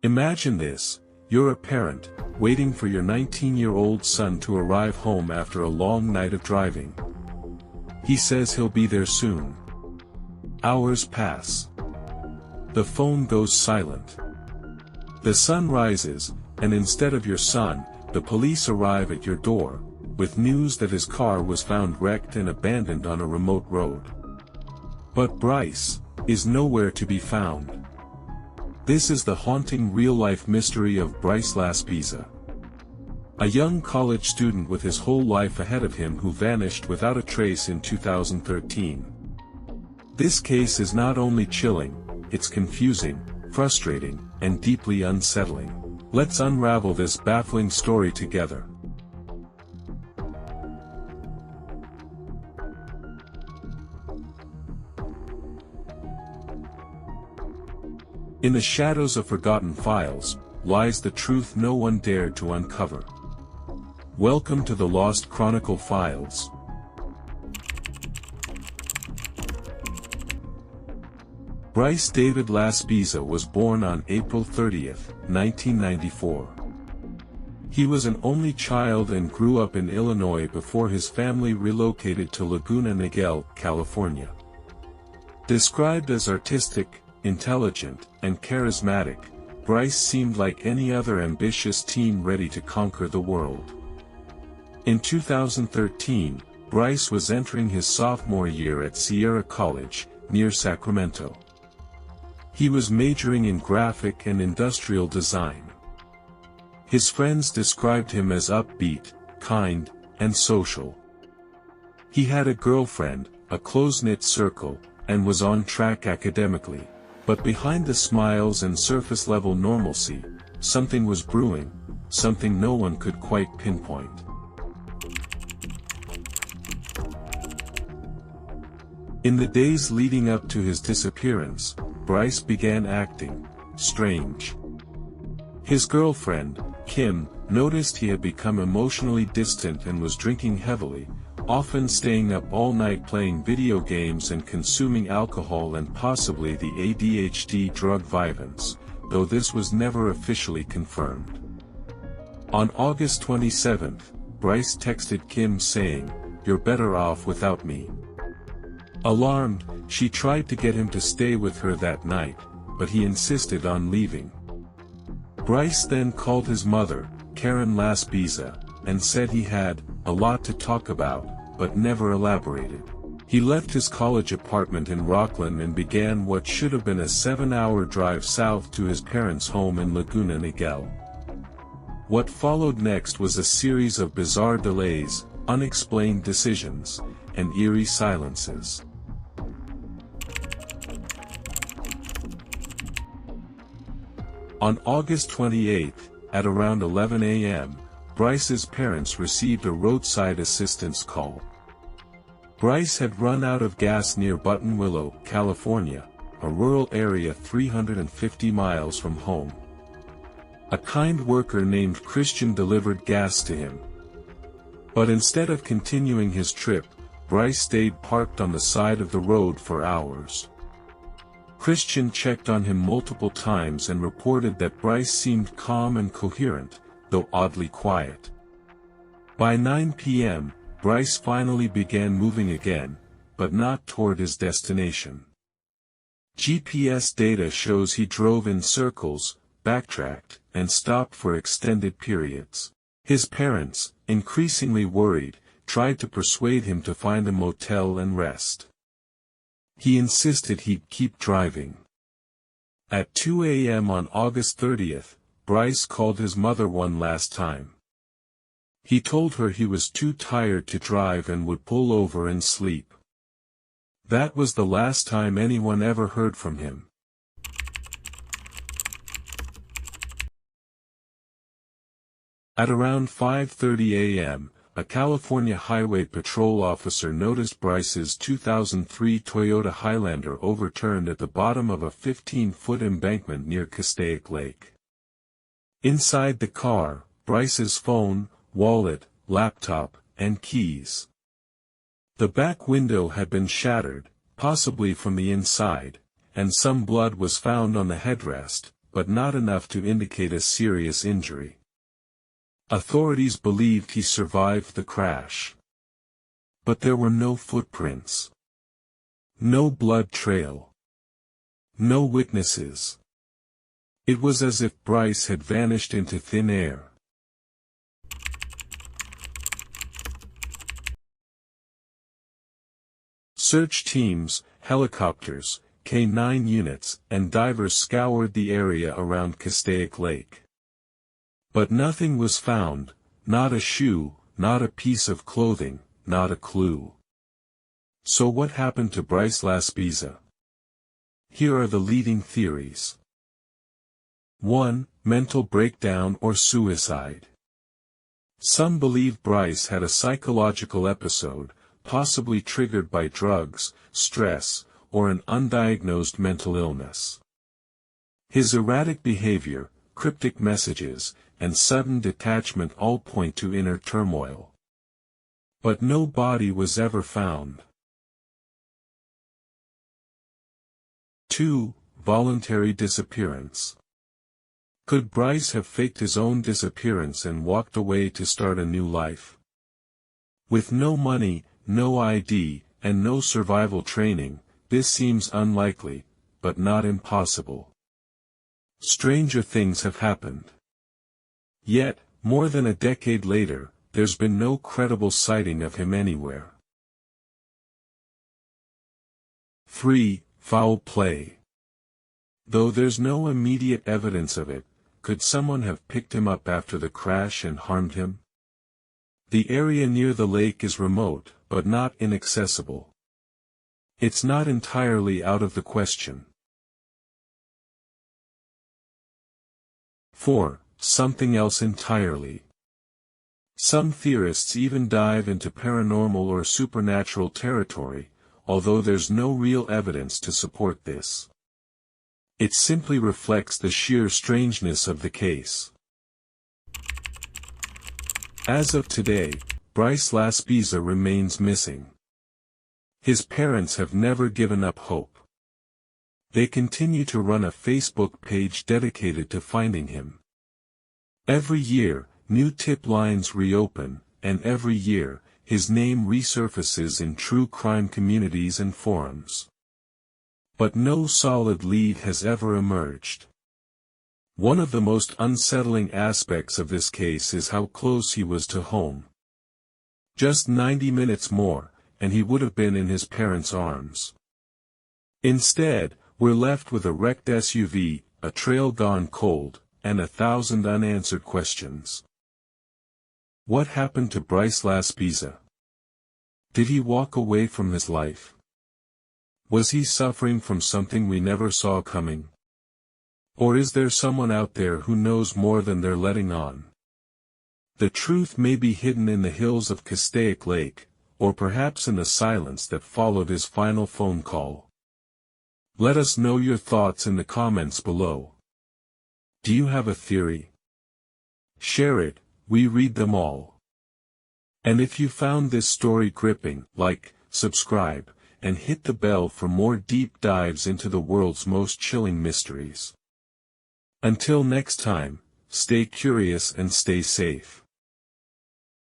Imagine this: you're a parent, waiting for your 19-year-old son to arrive home after a long night of driving. He says he'll be there soon. Hours pass. The phone goes silent. The sun rises, and instead of your son, the police arrive at your door, with news that his car was found wrecked and abandoned on a remote road. But Bryce is nowhere to be found. This is the haunting real-life mystery of Bryce Laspisa, a young college student with his whole life ahead of him who vanished without a trace in 2013. This case is not only chilling, it's confusing, frustrating, and deeply unsettling. Let's unravel this baffling story together. In the shadows of forgotten files, lies the truth no one dared to uncover. Welcome to the Lost Chronicle Files. Bryce David Laspisa was born on April 30, 1994. He was an only child and grew up in Illinois before his family relocated to Laguna Niguel, California. Described as artistic, intelligent, and charismatic, Bryce seemed like any other ambitious teen ready to conquer the world. In 2013, Bryce was entering his sophomore year at Sierra College, near Sacramento. He was majoring in graphic and industrial design. His friends described him as upbeat, kind, and social. He had a girlfriend, a close-knit circle, and was on track academically. But behind the smiles and surface-level normalcy, something was brewing, something no one could quite pinpoint. In the days leading up to his disappearance, Bryce began acting strange. His girlfriend, Kim, noticed he had become emotionally distant and was drinking heavily, often staying up all night playing video games and consuming alcohol and possibly the ADHD drug Vyvanse, though this was never officially confirmed. On August 27, Bryce texted Kim saying, "You're better off without me." Alarmed, she tried to get him to stay with her that night, but he insisted on leaving. Bryce then called his mother, Karen Laspisa, and said he had a lot to talk about, but never elaborated. He left his college apartment in Rockland and began what should have been a 7-hour drive south to his parents' home in Laguna Niguel. What followed next was a series of bizarre delays, unexplained decisions, and eerie silences. On August 28, at around 11 a.m., Bryce's parents received a roadside assistance call. Bryce had run out of gas near Buttonwillow, California, a rural area 350 miles from home. A kind worker named Christian delivered gas to him. But instead of continuing his trip, Bryce stayed parked on the side of the road for hours. Christian checked on him multiple times and reported that Bryce seemed calm and coherent, though oddly quiet. By 9 p.m., Bryce finally began moving again, but not toward his destination. GPS data shows he drove in circles, backtracked, and stopped for extended periods. His parents, increasingly worried, tried to persuade him to find a motel and rest. He insisted he'd keep driving. At 2 a.m. on August 30th, Bryce called his mother one last time. He told her he was too tired to drive and would pull over and sleep. That was the last time anyone ever heard from him. At around 5:30 a.m., a California Highway Patrol officer noticed Bryce's 2003 Toyota Highlander overturned at the bottom of a 15-foot embankment near Castaic Lake. Inside the car, Bryce's phone, wallet, laptop, and keys. The back window had been shattered, possibly from the inside, and some blood was found on the headrest, but not enough to indicate a serious injury. Authorities believed he survived the crash. But there were no footprints. No blood trail. No witnesses. It was as if Bryce had vanished into thin air. Search teams, helicopters, K-9 units, and divers scoured the area around Castaic Lake. But nothing was found, not a shoe, not a piece of clothing, not a clue. So what happened to Bryce Laspisa? Here are the leading theories. 1. Mental breakdown or suicide. Some believe Bryce had a psychological episode, possibly triggered by drugs, stress, or an undiagnosed mental illness. His erratic behavior, cryptic messages, and sudden detachment all point to inner turmoil. But no body was ever found. 2. Voluntary disappearance. Could Bryce have faked his own disappearance and walked away to start a new life? With no money, no ID, and no survival training, this seems unlikely, but not impossible. Stranger things have happened. Yet, more than a decade later, there's been no credible sighting of him anywhere. 3. Foul play. Though there's no immediate evidence of it, could someone have picked him up after the crash and harmed him? The area near the lake is remote, but not inaccessible. It's not entirely out of the question. 4. Something else entirely. Some theorists even dive into paranormal or supernatural territory, although there's no real evidence to support this. It simply reflects the sheer strangeness of the case. As of today, Bryce Laspisa remains missing. His parents have never given up hope. They continue to run a Facebook page dedicated to finding him. Every year, new tip lines reopen, and every year, his name resurfaces in true crime communities and forums. But no solid lead has ever emerged. One of the most unsettling aspects of this case is how close he was to home. Just 90 minutes more, and he would have been in his parents' arms. Instead, we're left with a wrecked SUV, a trail gone cold, and 1,000 unanswered questions. What happened to Bryce Laspisa? Did he walk away from his life? Was he suffering from something we never saw coming? Or is there someone out there who knows more than they're letting on? The truth may be hidden in the hills of Castaic Lake, or perhaps in the silence that followed his final phone call. Let us know your thoughts in the comments below. Do you have a theory? Share it, we read them all. And if you found this story gripping, like, subscribe, and hit the bell for more deep dives into the world's most chilling mysteries. Until next time, stay curious and stay safe.